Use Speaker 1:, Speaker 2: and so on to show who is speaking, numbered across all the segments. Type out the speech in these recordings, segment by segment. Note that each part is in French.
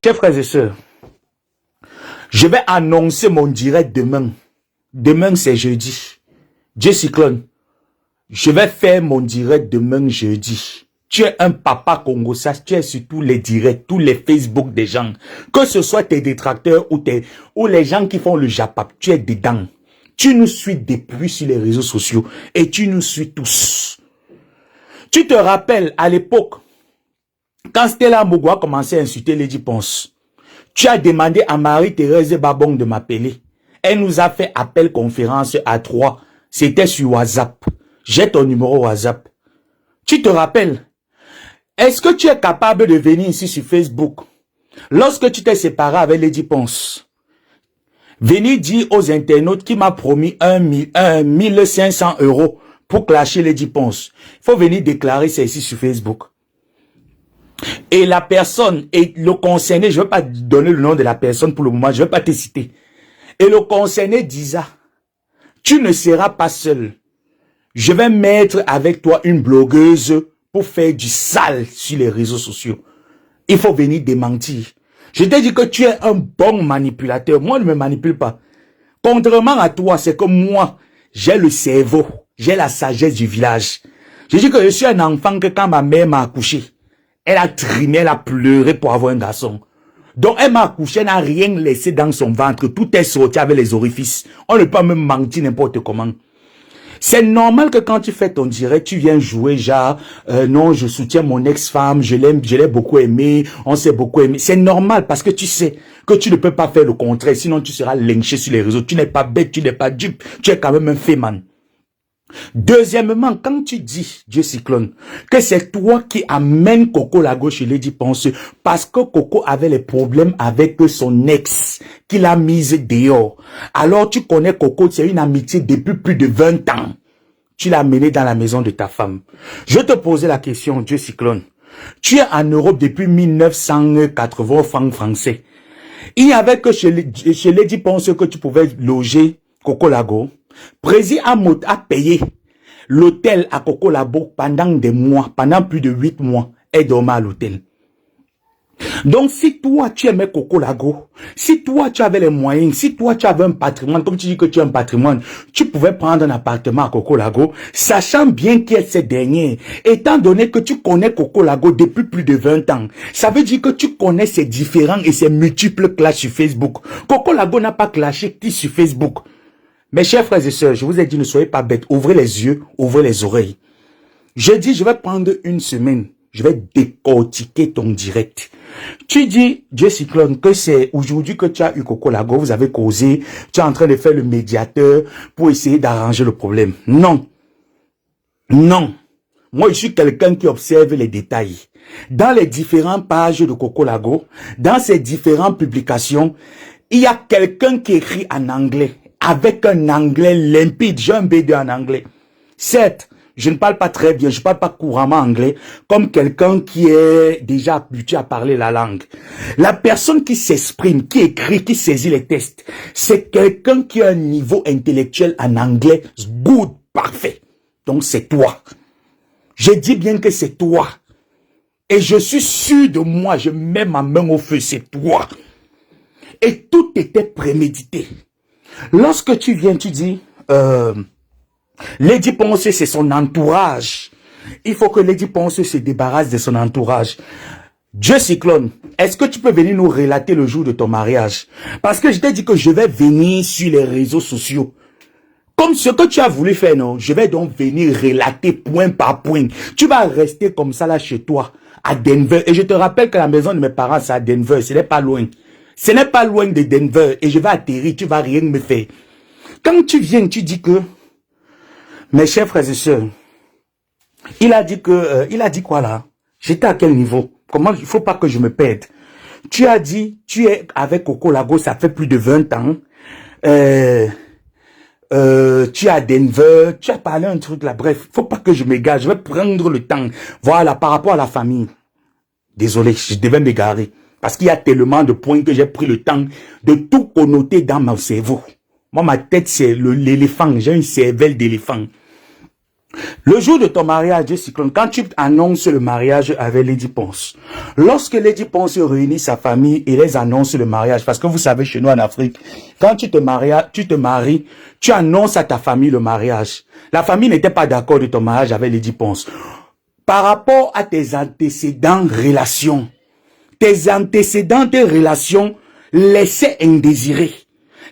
Speaker 1: Chers frères et sœurs, je vais annoncer mon direct demain. Demain, c'est jeudi. Dieu Cyclone. Je vais faire mon direct demain jeudi. Tu es un papa congolais, tu es sur tous les directs, tous les Facebook des gens. Que ce soit tes détracteurs ou les gens qui font le japap, tu es dedans. Tu nous suis depuis sur les réseaux sociaux et tu nous suis tous. Tu te rappelles à l'époque, quand Stella Mogo a commencé à insulter Lady Ponce, tu as demandé à Marie-Thérèse Babong de m'appeler. Elle nous a fait appel conférence à 3. C'était sur WhatsApp. J'ai ton numéro WhatsApp. Tu te rappelles? Est-ce que tu es capable de venir ici sur Facebook? Lorsque tu t'es séparé avec Lady Ponce, venir dire aux internautes qui m'a promis 1500 € pour clasher Lady Ponce. Il faut venir déclarer ça ici sur Facebook. Et la personne, et le concerné, je ne vais pas donner le nom de la personne pour le moment, je ne vais pas te citer. Et le concerné disait, tu ne seras pas seul. Je vais mettre avec toi une blogueuse pour faire du sale sur les réseaux sociaux. Il faut venir démentir. Je t'ai dit que tu es un bon manipulateur. Moi, ne me manipule pas. Contrairement à toi, c'est que moi, j'ai le cerveau, j'ai la sagesse du village. Je dis que je suis un enfant que quand ma mère m'a accouché, elle a trimé, elle a pleuré pour avoir un garçon. Donc elle m'a accouché, elle n'a rien laissé dans son ventre. Tout est sorti avec les orifices. On ne peut pas même mentir n'importe comment. C'est normal que quand tu fais ton direct, tu viens jouer genre, non, je soutiens mon ex-femme, je l'ai beaucoup aimé, on s'est beaucoup aimé. C'est normal parce que tu sais que tu ne peux pas faire le contraire, sinon tu seras lynché sur les réseaux. Tu n'es pas bête, tu n'es pas dupe, tu es quand même un féman. Deuxièmement, quand tu dis, Dieu Cyclone, que c'est toi qui amènes Coco Lago chez Lady Ponce, parce que Coco avait les problèmes avec son ex, qu'il a mise dehors. Alors tu connais Coco, c'est une amitié depuis plus de 20 ans. Tu l'as mené dans la maison de ta femme. Je te posais la question, Dieu Cyclone. Tu es en Europe depuis 1980 francs français. Il n'y avait que chez Lady Ponce que tu pouvais loger Coco Lago. Prési a payé l'hôtel à Coco Lago pendant des mois, pendant plus de 8 mois, et dormait à l'hôtel. Donc, si toi, tu aimais Coco Lago, si toi, tu avais les moyens, si toi, tu avais un patrimoine, comme tu dis que tu as un patrimoine, tu pouvais prendre un appartement à Coco Lago, sachant bien qui est cette dernière, étant donné que tu connais Coco Lago depuis plus de 20 ans. Ça veut dire que tu connais ses différents et ses multiples clashs sur Facebook. Coco Lago n'a pas clashé qui sur Facebook. Mes chers frères et sœurs, je vous ai dit, ne soyez pas bêtes. Ouvrez les yeux, ouvrez les oreilles. Je dis, je vais prendre une semaine. Je vais décortiquer ton direct. Tu dis, Dieu Cyclone, que c'est aujourd'hui que tu as eu Coco Lago, vous avez causé, tu es en train de faire le médiateur pour essayer d'arranger le problème. Non. Non. Moi, je suis quelqu'un qui observe les détails. Dans les différentes pages de Coco Lago, dans ces différentes publications, il y a quelqu'un qui écrit en anglais. Avec un anglais limpide, j'ai un B2 en anglais. Certes, je ne parle pas très bien, je ne parle pas couramment anglais, comme quelqu'un qui est déjà habitué à parler la langue. La personne qui s'exprime, qui écrit, qui saisit les textes, c'est quelqu'un qui a un niveau intellectuel en anglais good, parfait. Donc c'est toi. Je dis bien que c'est toi. Et je suis sûr de moi, je mets ma main au feu, c'est toi. Et tout était prémédité. Lorsque tu viens, tu dis, Lady Ponce, c'est son entourage. Il faut que Lady Ponce se débarrasse de son entourage. Dieu Cyclone, est-ce que tu peux venir nous relater le jour de ton mariage? Parce que je t'ai dit que je vais venir sur les réseaux sociaux. Comme ce que tu as voulu faire, non? Je vais donc venir relater point par point. Tu vas rester comme ça là chez toi, à Denver. Et je te rappelle que la maison de mes parents, c'est à Denver. Ce n'est pas loin. Ce n'est pas loin de Denver et je vais atterrir, tu vas rien me faire. Quand tu viens, tu dis que, mes chers frères et sœurs, il a dit quoi là? J'étais à quel niveau? Comment, il faut pas que je me perde. Tu as dit, tu es avec Coco Lago, ça fait plus de 20 ans. Tu es à Denver, tu as parlé un truc là, bref, faut pas que je m'égare, je vais prendre le temps. Voilà, par rapport à la famille. Désolé, je devais m'égarer. Parce qu'il y a tellement de points que j'ai pris le temps de tout connoter dans mon cerveau. Moi, ma tête, c'est l'éléphant. J'ai une cervelle d'éléphant. Le jour de ton mariage, Cyclone, quand tu annonces le mariage avec Lady Ponce, lorsque Lady Ponce réunit sa famille et les annonce le mariage, parce que vous savez, chez nous en Afrique, quand tu te maries, tu annonces à ta famille le mariage. La famille n'était pas d'accord de ton mariage avec Lady Ponce. Par rapport à tes antécédents relations, tes relations laissaient indésirés.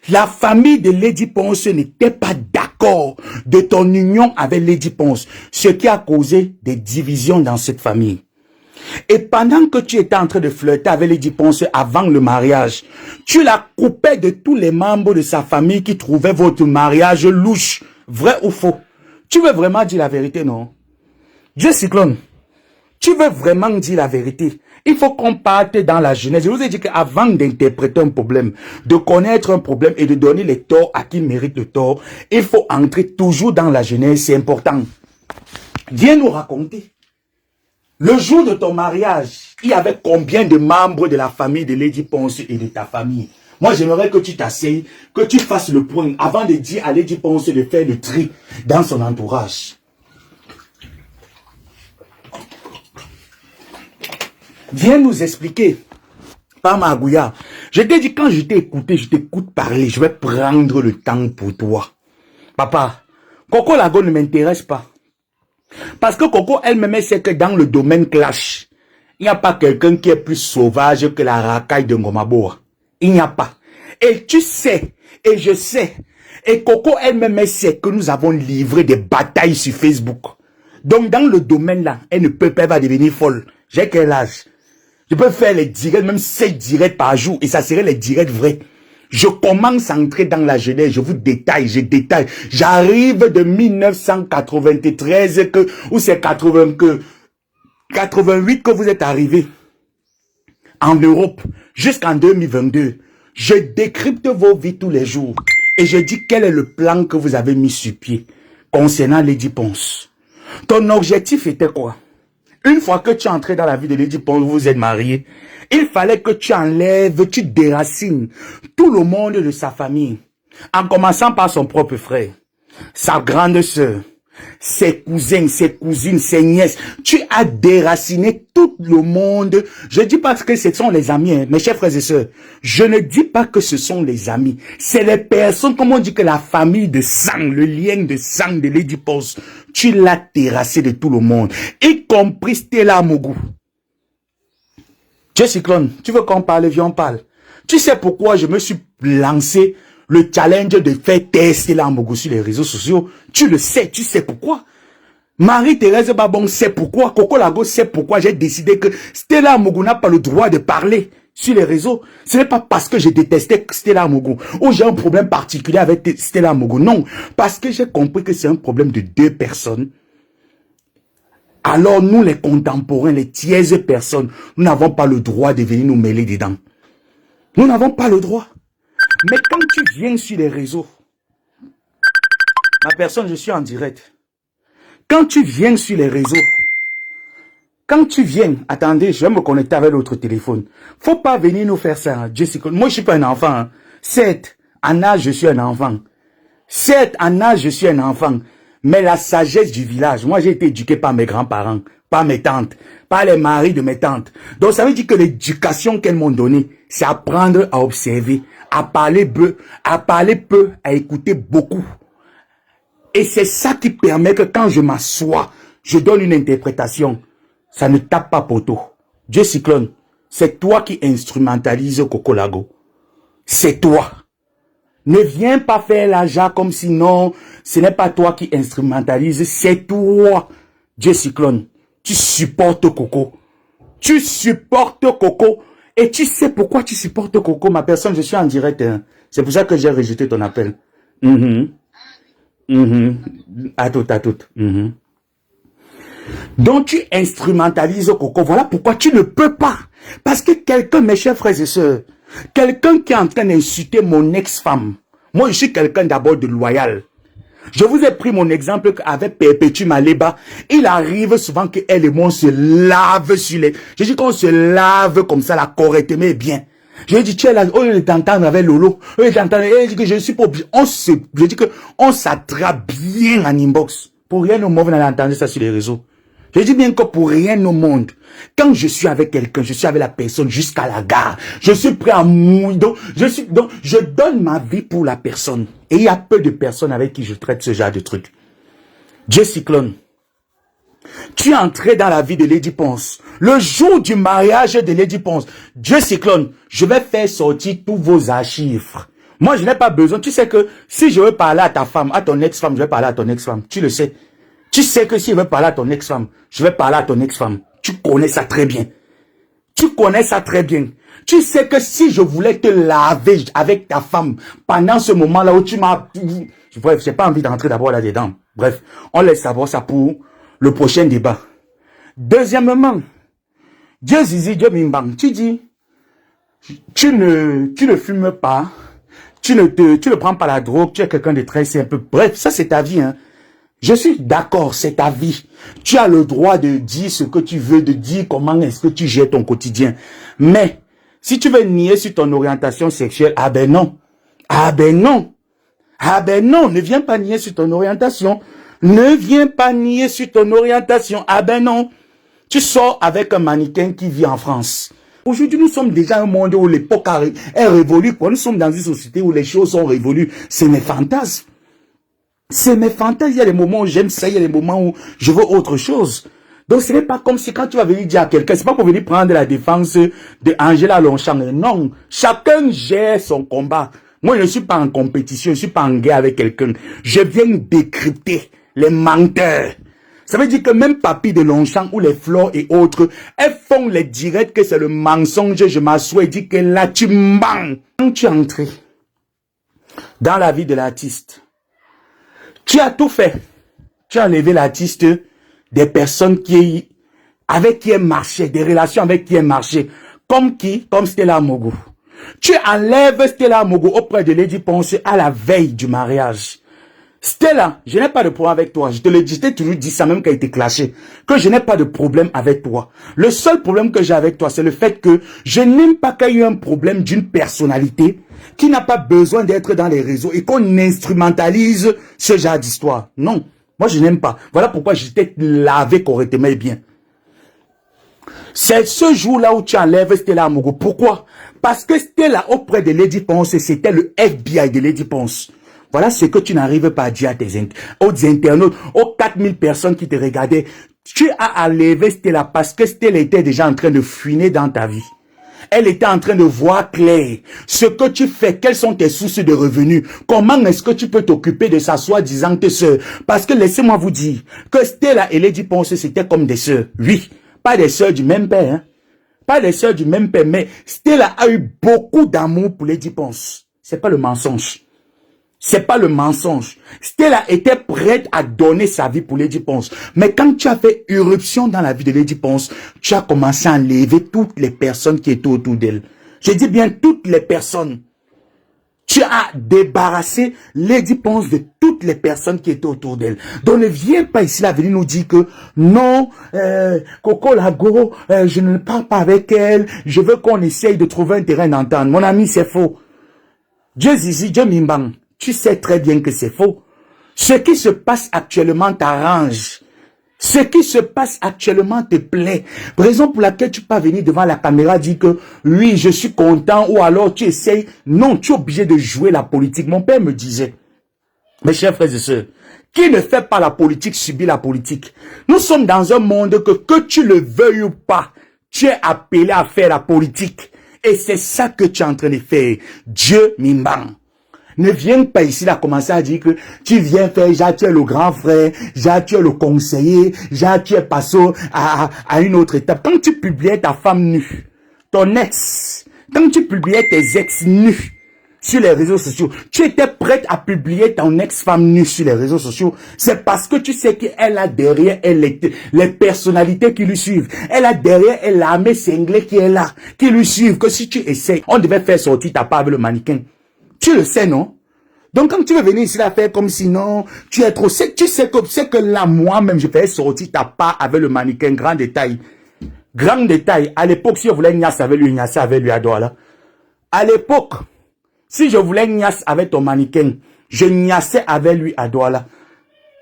Speaker 1: La famille de Lady Ponce n'était pas d'accord de ton union avec Lady Ponce, ce qui a causé des divisions dans cette famille. Et pendant que tu étais en train de flirter avec Lady Ponce avant le mariage, tu la coupais de tous les membres de sa famille qui trouvaient votre mariage louche. Vrai ou faux? Tu veux vraiment dire la vérité, non? Dieu Cyclone, tu veux vraiment dire la vérité? Il faut qu'on parte dans la jeunesse. Je vous ai dit qu'avant d'interpréter un problème, de connaître un problème et de donner les torts à qui mérite le tort, il faut entrer toujours dans la jeunesse, c'est important. Viens nous raconter. Le jour de ton mariage, il y avait combien de membres de la famille de Lady Ponce et de ta famille? Moi, j'aimerais que tu t'asseyes, que tu fasses le point avant de dire à Lady Ponce de faire le tri dans son entourage. Viens nous expliquer. Pas Magouya. Je t'ai dit, quand je t'ai écouté, je t'écoute parler, je vais prendre le temps pour toi. Papa, Coco Lago ne m'intéresse pas. Parce que Coco elle-même sait que dans le domaine clash, il n'y a pas quelqu'un qui est plus sauvage que la racaille de Ngomaboa. Il n'y a pas. Et tu sais, et je sais, et Coco elle-même sait que nous avons livré des batailles sur Facebook. Donc dans le domaine là, elle ne peut pas devenir folle. J'ai quel âge? Je peux faire les directs, même 7 directs par jour, et ça serait les directs vrais. Je commence à entrer dans la jeunesse, je vous détaille, je détaille. J'arrive de 1993, ou c'est 88 que vous êtes arrivé en Europe, jusqu'en 2022. Je décrypte vos vies tous les jours, et je dis quel est le plan que vous avez mis sur pied, concernant Lady Ponce. Ton objectif était quoi? Une fois que tu es entré dans la vie de Lady Ponce, vous êtes marié, il fallait que tu enlèves, tu déracines tout le monde de sa famille. En commençant par son propre frère, sa grande sœur, ses cousins, ses cousines, ses nièces. Tu as déraciné tout le monde. Je ne dis pas que ce sont les amis, hein, mes chers frères et sœurs. Je ne dis pas que ce sont les amis. C'est les personnes, comme on dit que la famille de sang, le lien de sang de Lady Ponce. Tu l'as terrassé de tout le monde, y compris Stella Mogou. Dieu Cyclone, tu veux qu'on parle, viens on parle. Tu sais pourquoi je me suis lancé le challenge de faire tester Stella Mogou sur les réseaux sociaux? Tu le sais, tu sais pourquoi. Marie-Thérèse Babon sait pourquoi. Coco Lago sait pourquoi j'ai décidé que Stella Mogou n'a pas le droit de parler sur les réseaux. Ce n'est pas parce que je détestais Stella Mogou ou j'ai un problème particulier avec Stella Mogou. Non, parce que j'ai compris que c'est un problème de deux personnes. Alors nous les contemporains, les tièses personnes, nous n'avons pas le droit de venir nous mêler dedans. Nous n'avons pas le droit. Mais quand tu viens sur les réseaux, ma personne, je suis en direct. Quand tu viens sur les réseaux, quand tu viens, attendez, je vais me connecter avec l'autre téléphone. Faut pas venir nous faire ça, hein, Jessica. Moi, je suis pas un enfant. Hein. Certes, en âge, je suis un enfant. Certes, en âge, je suis un enfant. Mais la sagesse du village, moi, j'ai été éduqué par mes grands-parents, par mes tantes, par les maris de mes tantes. Donc, ça veut dire que l'éducation qu'elles m'ont donnée, c'est apprendre à observer, à parler peu, à écouter beaucoup. Et c'est ça qui permet que quand je m'assois, je donne une interprétation. Ça ne tape pas poteau. Dieu Cyclone, c'est toi qui instrumentalise Coco Lago. C'est toi. Ne viens pas faire l'argent comme si non, ce n'est pas toi qui instrumentalise, c'est toi. Dieu Cyclone, tu supportes Coco. Tu supportes Coco. Et tu sais pourquoi tu supportes Coco, ma personne, je suis en direct. Hein. C'est pour ça que j'ai rejeté ton appel. À tout. Donc tu instrumentalises Coco. Voilà pourquoi tu ne peux pas. Parce que quelqu'un, mes chers frères et sœurs, quelqu'un qui est en train d'insulter mon ex-femme. Moi, je suis quelqu'un d'abord de loyal. Je vous ai pris mon exemple avec Perpétue Maleba. Il arrive souvent qu'elle et moi, on se lave sur les... Je dis qu'on se lave comme ça, la correctement et bien. Je dis, tu es là, au lieu de t'entendre avec Lolo, au lieu de t'entendre, je dis que je ne suis pas obligé. Je dis que on s'attrape bien en inbox. Pour rien au monde, vous n'allez entendre ça sur les réseaux. Je dis bien que pour rien au monde, quand je suis avec quelqu'un, je suis avec la personne jusqu'à la gare. Je suis prêt à mourir. Donc, je donne ma vie pour la personne. Et il y a peu de personnes avec qui je traite ce genre de trucs. Dieu Cyclone. Tu es entré dans la vie de Lady Ponce. Le jour du mariage de Lady Ponce, Dieu Cyclone, je vais faire sortir tous vos archives. Moi, je n'ai pas besoin. Tu sais que si je veux parler à ta femme, à ton ex-femme, je vais parler à ton ex-femme. Tu le sais. Tu sais que si je veux parler à ton ex-femme, je vais parler à ton ex-femme. Tu connais ça très bien. Tu connais ça très bien. Tu sais que si je voulais te laver avec ta femme pendant ce moment-là où tu m'as... Bref, j'ai pas envie d'entrer d'abord là-dedans. Bref, on laisse savoir ça pour le prochain débat. Deuxièmement, Dieu Zizi, Dieu Mimbang, tu dis, tu ne fumes pas, tu ne prends pas la drogue, tu es quelqu'un de très simple. Bref, ça c'est ta vie, hein. Je suis d'accord, c'est ta vie. Tu as le droit de dire ce que tu veux, de dire comment est-ce que tu gères ton quotidien. Mais, si tu veux nier sur ton orientation sexuelle, ah ben non. Ah ben non. Ah ben non, ne viens pas nier sur ton orientation. Ne viens pas nier sur ton orientation. Ah ben non. Tu sors avec un mannequin qui vit en France. Aujourd'hui, nous sommes déjà un monde où l'époque est révolue. Nous sommes dans une société où les choses sont révolues. C'est mes fantasmes. C'est mes fantasmes. Il y a des moments où j'aime ça, il y a des moments où je veux autre chose. Donc ce n'est pas comme si quand tu vas venir dire à quelqu'un, c'est pas pour venir prendre la défense de Angela Longchamp. Non, chacun gère son combat. Moi, je ne suis pas en compétition, je ne suis pas en guerre avec quelqu'un. Je viens décrypter les menteurs. Ça veut dire que même Papy de Longchamp ou les Flores et autres, elles font les directs que c'est le mensonge. Je m'assois et dis que là, tu mens. Quand tu es entré dans la vie de l'artiste, tu as tout fait. Tu as enlevé l'artiste des personnes avec qui elle marchait, des relations avec qui elle marchait. Comme qui? Comme Stella Mogo. Tu enlèves Stella Mogo auprès de Lady Ponce à la veille du mariage. Stella, je n'ai pas de problème avec toi. Je te le dis, je t'ai toujours dit ça même quand il était clashé. Que je n'ai pas de problème avec toi. Le seul problème que j'ai avec toi, c'est le fait que je n'aime pas qu'il y ait un problème d'une personnalité qui n'a pas besoin d'être dans les réseaux et qu'on instrumentalise ce genre d'histoire. Non, moi je n'aime pas. Voilà pourquoi je t'ai lavé correctement et bien. C'est ce jour-là où tu enlèves Stella Amogo. Pourquoi? Parce que Stella auprès de Lady Ponce, c'était le FBI de Lady Ponce. Voilà ce que tu n'arrives pas à dire aux internautes, aux 4000 personnes qui te regardaient. Tu as enlevé Stella parce que Stella était déjà en train de fuiner dans ta vie. Elle était en train de voir clair ce que tu fais, quelles sont tes sources de revenus, comment est-ce que tu peux t'occuper de sa soi-disant sœur. Parce que laissez-moi vous dire que Stella et Lady Ponce, c'était comme des sœurs. Oui, pas des sœurs du même père, hein. Pas des sœurs du même père, mais Stella a eu beaucoup d'amour pour Lady Ponce. C'est pas le mensonge. C'est pas le mensonge. Stella était prête à donner sa vie pour Lady Ponce. Mais quand tu as fait irruption dans la vie de Lady Ponce, tu as commencé à enlever toutes les personnes qui étaient autour d'elle. Je dis bien toutes les personnes. Tu as débarrassé Lady Ponce de toutes les personnes qui étaient autour d'elle. Donc ne viens pas ici là venir nous dire que non, Coco Lago, je ne parle pas avec elle. Je veux qu'on essaye de trouver un terrain d'entente. Mon ami, c'est faux. Dieu Zizi, Dieu Mimbang. Tu sais très bien que c'est faux. Ce qui se passe actuellement t'arrange. Ce qui se passe actuellement te plaît. Raison pour laquelle tu peux venir devant la caméra dire que oui, je suis content ou alors tu essayes. Non, tu es obligé de jouer la politique. Mon père me disait, mes chers frères et sœurs, qui ne fait pas la politique subit la politique. Nous sommes dans un monde que tu le veuilles ou pas, tu es appelé à faire la politique. Et c'est ça que tu es en train de faire. Dieu Mimbang. Ne viens pas ici là commencer à dire que tu viens faire, tu es le grand frère, tu es le conseiller, tu es passé à une autre étape. Quand tu publiais ta femme nue, ton ex, quand tu publiais tes ex nus sur les réseaux sociaux, tu étais prête à publier ton ex-femme nue sur les réseaux sociaux. C'est parce que tu sais qu'elle a derrière elle les personnalités qui lui suivent. Elle a derrière elle l'armée cinglée qui est là, qui lui suivent. Que si tu essaies, on devait faire sortir ta part avec le mannequin. Tu le sais, non? Donc, quand tu veux venir ici la faire comme si non, tu es trop sec, tu sais que là, moi-même, je fais sortir ta part avec le mannequin, grand détail. Grand détail. À l'époque, si je voulais Ignace avec lui à Douala. À l'époque, si je voulais Ignace avec ton mannequin, je Ignaçais avec lui à Douala.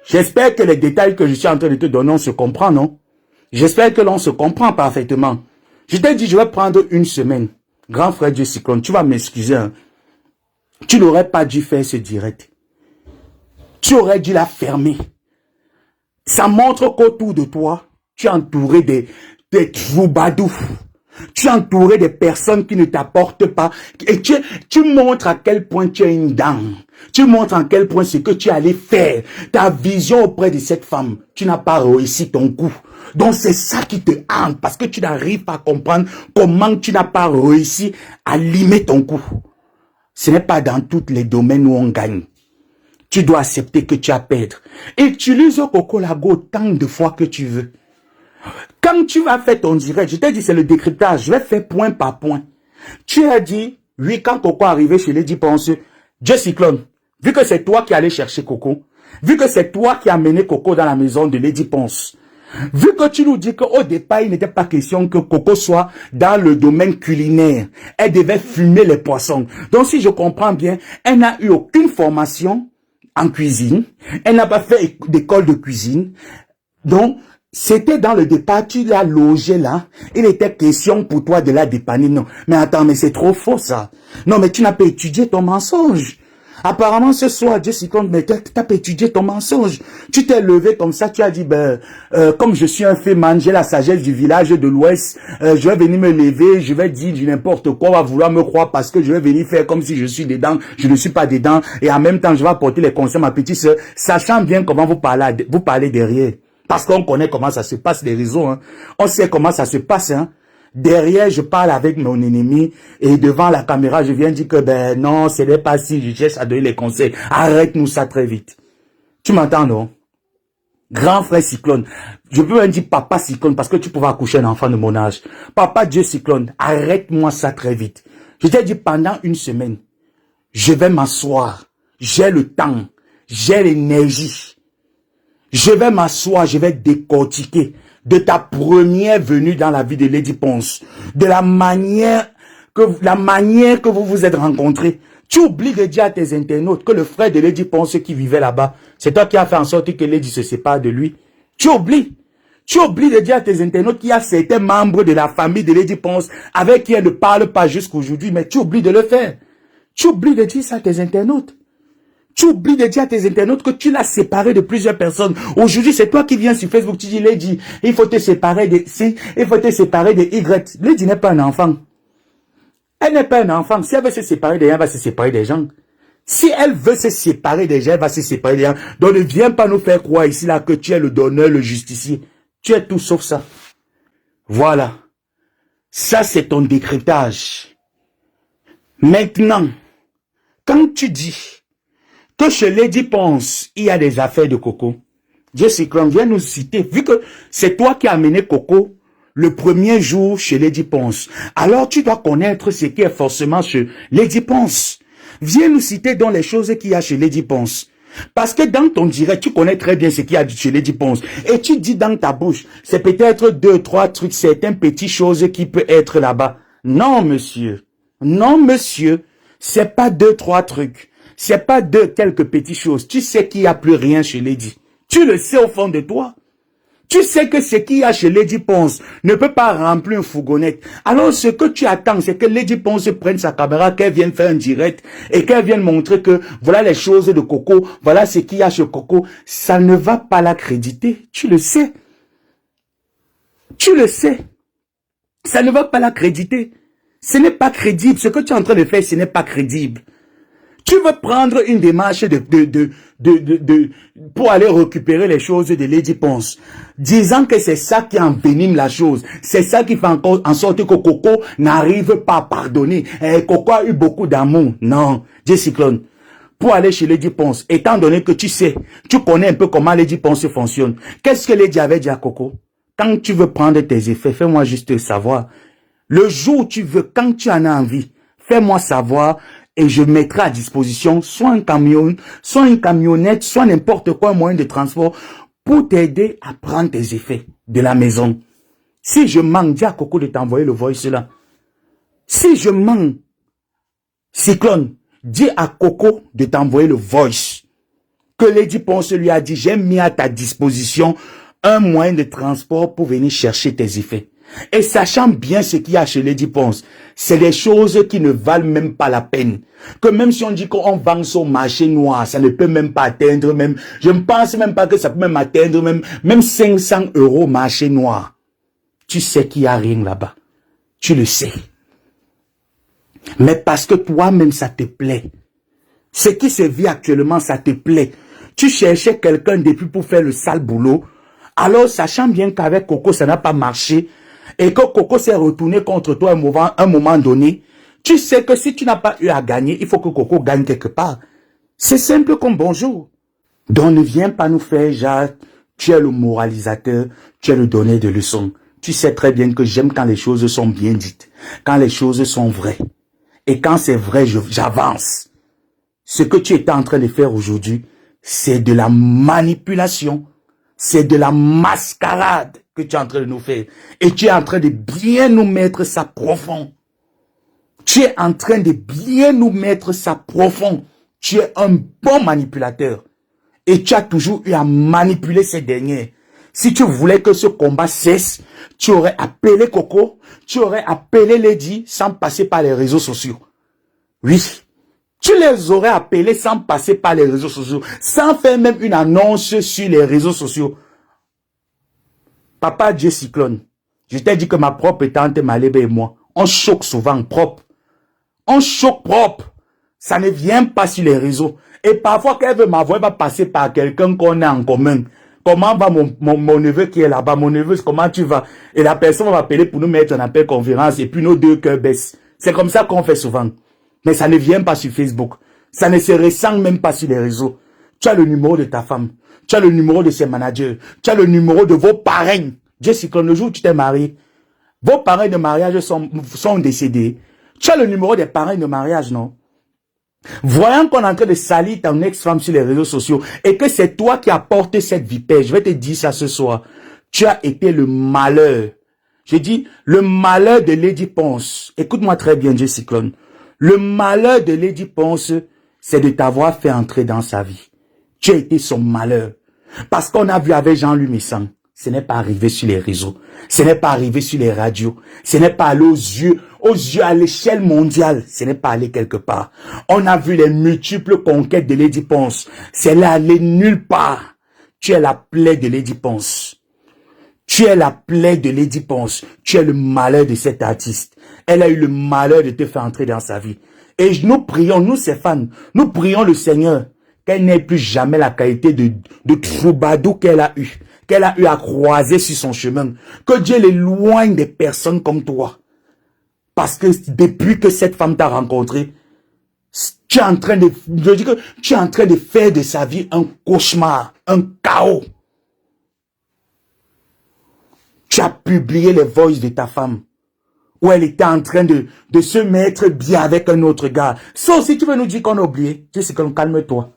Speaker 1: J'espère que les détails que je suis en train de te donner, on se comprend, non? J'espère que l'on se comprend parfaitement. Je t'ai dit, je vais prendre une semaine. Grand frère Dieu Cyclone, tu vas m'excuser. Hein. Tu n'aurais pas dû faire ce direct. Tu aurais dû la fermer. Ça montre qu'autour de toi, tu es entouré des troubadours. Tu es entouré des personnes qui ne t'apportent pas. Et tu montres à quel point tu es une dame. Tu montres à quel point ce que tu allais faire. Ta vision auprès de cette femme. Tu n'as pas réussi ton coup. Donc c'est ça qui te hante. Parce que tu n'arrives pas à comprendre comment tu n'as pas réussi à limer ton coup. Ce n'est pas dans tous les domaines où on gagne. Tu dois accepter que tu as perdre. Utilise Coco Lago autant de fois que tu veux. Quand tu vas faire ton direct, je t'ai dit c'est le décryptage, je vais faire point par point. Tu as dit, oui, quand Coco est arrivé chez Lady Ponce, Dieu Cyclone, vu que c'est toi qui allais chercher Coco, vu que c'est toi qui as mené Coco dans la maison de Lady Ponce, vu que tu nous dis qu'au départ, il n'était pas question que Coco soit dans le domaine culinaire, elle devait fumer les poissons. Donc si je comprends bien, elle n'a eu aucune formation en cuisine, elle n'a pas fait d'école de cuisine, donc c'était dans le départ, tu l'as logé là, il était question pour toi de la dépanner, non. Mais attends, mais c'est trop faux ça. Non, mais tu n'as pas étudié ton mensonge. Apparemment, ce soir, Dieu s'y compte, mais tu n'as pas étudié ton mensonge. Tu t'es levé comme ça, tu as dit, comme je suis un féman, j'ai la sagesse du village de l'Ouest, je vais venir me lever, je vais dire du n'importe quoi, on va vouloir me croire parce que je vais venir faire comme si je suis dedans, je ne suis pas dedans, et en même temps, je vais apporter les conseils à ma petite sœur, sachant bien comment vous parlez derrière. Parce qu'on connaît comment ça se passe, les réseaux. Hein. On sait comment ça se passe. Hein. Derrière, je parle avec mon ennemi et devant la caméra, je viens dire que non, ce n'est pas si, je cherche à donner les conseils. Arrête-nous ça très vite. Tu m'entends, non? Grand frère Cyclone. Je peux même dire papa Cyclone parce que tu pouvais accoucher un enfant de mon âge. Papa Dieu Cyclone, arrête-moi ça très vite. Je t'ai dit pendant une semaine, je vais m'asseoir. J'ai le temps. J'ai l'énergie. Je vais m'asseoir, je vais décortiquer de ta première venue dans la vie de Lady Ponce, de la manière que vous vous êtes rencontrés. Tu oublies de dire à tes internautes que le frère de Lady Ponce qui vivait là-bas, c'est toi qui as fait en sorte que Lady se sépare de lui. Tu oublies. Tu oublies de dire à tes internautes qu'il y a certains membres de la famille de Lady Ponce avec qui elle ne parle pas jusqu'aujourd'hui, mais tu oublies de le faire. Tu oublies de dire ça à tes internautes. Tu oublies de dire à tes internautes que tu l'as séparé de plusieurs personnes. Aujourd'hui, c'est toi qui viens sur Facebook, tu dis, Lady, il faut te séparer de C, il faut te séparer de Y. Lady n'est pas un enfant. Elle n'est pas un enfant. Si elle veut se séparer des gens, elle va se séparer des gens. Si elle veut se séparer des gens, elle va se séparer des gens. Donc ne viens pas nous faire croire ici là que tu es le donneur, le justicier. Tu es tout sauf ça. Voilà. Ça, c'est ton décryptage. Maintenant, quand tu dis que chez Lady Ponce, il y a des affaires de Coco. Dieu Cyclone, viens nous citer. Vu que c'est toi qui as amené Coco le premier jour chez Lady Ponce, alors tu dois connaître ce qui est forcément chez Lady Ponce. Viens nous citer dans les choses qu'il y a chez Lady Ponce. Parce que dans ton direct, tu connais très bien ce qu'il y a chez Lady Ponce. Et tu dis dans ta bouche, c'est peut-être 2, 3 trucs, certaines petites choses qui peuvent être là-bas. Non, monsieur. Non, monsieur. C'est pas 2, 3 trucs. C'est pas de quelques petites choses. Tu sais qu'il n'y a plus rien chez Lady. Tu le sais au fond de toi. Tu sais que ce qu'il y a chez Lady Ponce ne peut pas remplir une fourgonnette. Alors ce que tu attends, c'est que Lady Ponce prenne sa caméra, qu'elle vienne faire un direct et qu'elle vienne montrer que voilà les choses de Coco, voilà ce qu'il y a chez Coco. Ça ne va pas l'accréditer. Tu le sais. Tu le sais. Ça ne va pas l'accréditer. Ce n'est pas crédible. Ce que tu es en train de faire, ce n'est pas crédible. Tu veux prendre une démarche pour aller récupérer les choses de Lady Ponce, disant que c'est ça qui envenime la chose. C'est ça qui fait encore en sorte que Coco n'arrive pas à pardonner. Et Coco a eu beaucoup d'amour. Non, Dieu Cyclone. Pour aller chez Lady Ponce, étant donné que tu sais, tu connais un peu comment Lady Ponce fonctionne. Qu'est-ce que Lady avait dit à Coco? Quand tu veux prendre tes effets, fais-moi juste savoir. Le jour où tu veux, quand tu en as envie, fais-moi savoir. Et je mettrai à disposition soit un camion, soit une camionnette, soit n'importe quoi, un moyen de transport pour t'aider à prendre tes effets de la maison. Si je manque, dis à Coco de t'envoyer le voice là. Si je manque, Cyclone, dis à Coco de t'envoyer le voice. que Lady Ponce lui a dit, j'ai mis à ta disposition un moyen de transport pour venir chercher tes effets. Et sachant bien ce qu'il y a chez Lady Ponce, c'est des choses qui ne valent même pas la peine. Que même si on dit qu'on vend son marché noir, ça ne peut même pas atteindre même, je ne pense même pas que ça peut même atteindre même 500 € marché noir. Tu sais qu'il n'y a rien là-bas. Tu le sais. Mais parce que toi-même ça te plaît. Ce qui se vit actuellement, ça te plaît. Tu cherchais quelqu'un depuis pour faire le sale boulot. Alors, sachant bien qu'avec Coco, ça n'a pas marché, et que Coco s'est retourné contre toi à un moment donné, tu sais que si tu n'as pas eu à gagner, il faut que Coco gagne quelque part. C'est simple comme bonjour. Donc, ne viens pas nous faire, Jacques, tu es le moralisateur, tu es le donneur de leçons. Tu sais très bien que j'aime quand les choses sont bien dites, quand les choses sont vraies. Et quand c'est vrai, j'avance. Ce que tu es en train de faire aujourd'hui, c'est de la manipulation. C'est de la mascarade que tu es en train de nous faire. Et tu es en train de bien nous mettre ça profond. Tu es en train de bien nous mettre ça profond. Tu es un bon manipulateur. Et tu as toujours eu à manipuler ces derniers. Si tu voulais que ce combat cesse, tu aurais appelé Coco, tu aurais appelé Lady sans passer par les réseaux sociaux. Oui. Tu les aurais appelés sans passer par les réseaux sociaux, sans faire même une annonce sur les réseaux sociaux. Papa Dieu Cyclone, je t'ai dit que ma propre tante Malébé et moi, on choque souvent propre. On choque propre. Ça ne vient pas sur les réseaux. Et parfois, quand elle veut m'avoir, elle va passer par quelqu'un qu'on a en commun. Comment va mon neveu qui est là-bas? Mon neveu, comment tu vas? Et la personne va m'appeler pour nous mettre en appel conférence et puis nos deux cœurs baissent. C'est comme ça qu'on fait souvent. Mais ça ne vient pas sur Facebook. Ça ne se ressent même pas sur les réseaux. Tu as le numéro de ta femme. Tu as le numéro de ses managers. Tu as le numéro de vos parrains. Jessica, le jour où tu t'es marié, vos parrains de mariage sont décédés. Tu as le numéro des parrains de mariage, non? Voyant qu'on est en train de salir ton ex-femme sur les réseaux sociaux et que c'est toi qui as porté cette vipère, je vais te dire ça ce soir. Tu as été le malheur. Je dis le malheur de Lady Ponce. Écoute-moi très bien, Jessica. Le malheur de Lady Ponce, c'est de t'avoir fait entrer dans sa vie. Tu as été son malheur. Parce qu'on a vu avec Jean-Louis Messan, ce n'est pas arrivé sur les réseaux, ce n'est pas arrivé sur les radios, ce n'est pas allé aux yeux à l'échelle mondiale, ce n'est pas allé quelque part. On a vu les multiples conquêtes de Lady Ponce, c'est là allé nulle part. Tu es la plaie de Lady Ponce. Tu es la plaie de Lady Ponce. Tu es le malheur de cet artiste. Elle a eu le malheur de te faire entrer dans sa vie. Et nous prions, nous ses fans, nous prions le Seigneur qu'elle n'ait plus jamais la qualité de troubadour qu'elle a eu à croiser sur son chemin. Que Dieu l'éloigne des personnes comme toi. Parce que depuis que cette femme t'a rencontré, tu es en train de, je dis que tu es en train de faire de sa vie un cauchemar, un chaos. Tu as publié les voices de ta femme, où elle était en train de se mettre bien avec un autre gars. Sauf si tu veux nous dire qu'on a oublié. Jessica, calme-toi.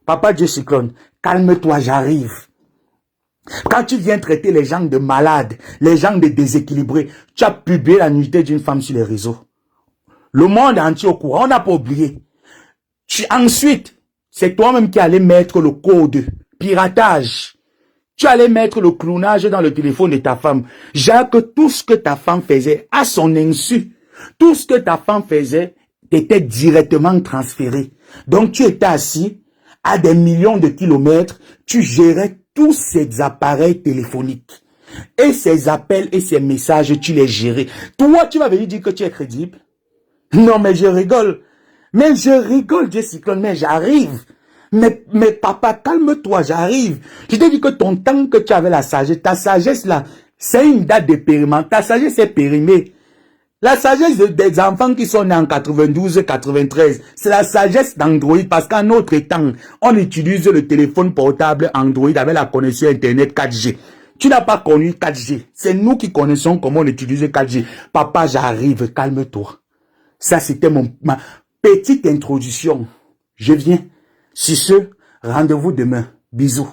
Speaker 1: Papa Jessica, calme-toi, j'arrive. Quand tu viens traiter les gens de malades, les gens de déséquilibrés, tu as publié la nudité d'une femme sur les réseaux. Le monde entier au courant, on n'a pas oublié. Ensuite, c'est toi-même qui allais mettre le code piratage. Tu allais mettre le clownage dans le téléphone de ta femme. Jacques, tout ce que ta femme faisait à son insu, tout ce que ta femme faisait était directement transféré. Donc tu étais assis à des millions de kilomètres, tu gérais tous ces appareils téléphoniques. Et ces appels et ces messages, tu les gérais. Toi, tu vas venir dire que tu es crédible? Non, mais je rigole. Mais je rigole, Jessica, mais j'arrive. Mais papa, calme-toi, j'arrive. Je t'ai dit que ton temps que tu avais la sagesse, ta sagesse là, c'est une date de périmement. Ta sagesse est périmée. La sagesse des enfants qui sont nés en 92, 93, c'est la sagesse d'Android parce qu'en notre temps, on utilise le téléphone portable Android avec la connexion Internet 4G. Tu n'as pas connu 4G. C'est nous qui connaissons comment on utilise 4G. Papa, j'arrive, calme-toi. Ça, c'était ma petite introduction. Je viens. Sur ce, rendez-vous demain. Bisous.